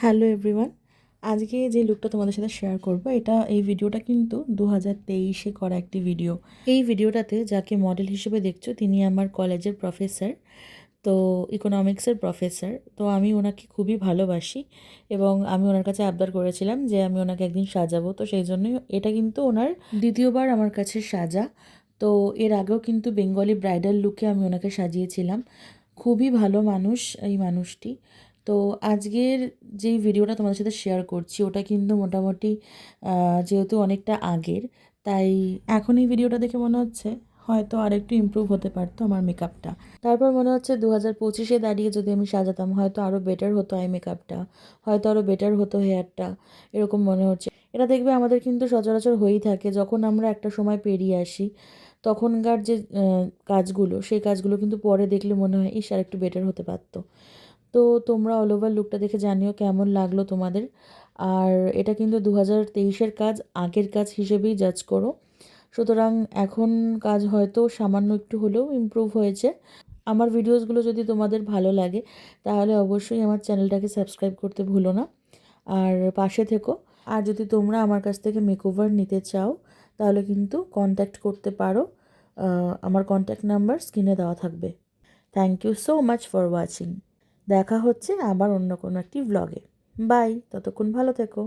Hello everyone, আজকে যে লুকটা তোমাদের সাথে শেয়ার করব এই ভিডিওটা কিন্তু 2023-এ করা একটি ভিডিও। এই ভিডিওটাতে যাকে মডেল হিসেবে দেখছো তিনি আমার কলেজের প্রফেসর, তো ইকোনমিক্সের প্রফেসর। তো আমি ওনাকে খুবই ভালোবাসি এবং আমি ওনার কাছে আবদার করেছিলাম যে আমি ওনাকে একদিন সাজাবো। তো সেই জন্যই এটা কিন্তু ওনার দ্বিতীয়বার আমার কাছে সাজা। তো এর আগেও কিন্তু বেঙ্গলি ব্রাইডাল লুকে আমি ওনাকে সাজিয়েছিলাম। খুবই ভালো মানুষ এই মানুষটি। তো আজকের যেই ভিডিওটা তোমাদের সাথে শেয়ার করছি ওটা কিন্তু মোটামুটি যেহেতু অনেকটা আগের, তাই এখন এই ভিডিওটা দেখে মনে হচ্ছে হয়তো আরেকটু ইমপ্রুভ হতে পারতো আমার মেকআপটা। তারপর মনে হচ্ছে 2025-এ দাঁড়িয়ে যদি আমি সাজাতাম হয়তো আরও বেটার হতো আই মেকআপটা, হয়তো আরও বেটার হতো হেয়ারটা, এরকম মনে হচ্ছে। এটা দেখবে আমাদের কিন্তু সচরাচর হয়েই থাকে, যখন আমরা একটা সময় পেরিয়ে আসি তখনকার যে কাজগুলো সেই কাজগুলো কিন্তু পরে দেখলে মনে হয় ইস আর একটু বেটার হতে পারতো। তো তোমরা অল ওভার লুকটা দেখে জানিও কেমন লাগলো তোমাদের। আর এটা কিন্তু 2023-এর কাজ, আগের কাজ হিসেবেই জাজ করো। সুতরাং এখন কাজ হয়তো সামান্য একটু হলেও ইমপ্রুভ হয়েছে। আমার ভিডিওসগুলো যদি তোমাদের ভালো লাগে তাহলে অবশ্যই আমার চ্যানেলটাকে সাবস্ক্রাইব করতে ভুলো না, আর পাশে থেকো। আর যদি তোমরা আমার কাছ থেকে মেকওভার নিতে চাও তাহলে কিন্তু কন্ট্যাক্ট করতে পারো, আমার কন্ট্যাক্ট নাম্বার স্ক্রিনে দেওয়া থাকবে। Thank you so much for watching. দেখা হচ্ছে আবার অন্য কোনো একটি ভ্লগে। বাই, ততক্ষণ ভালো থেকো।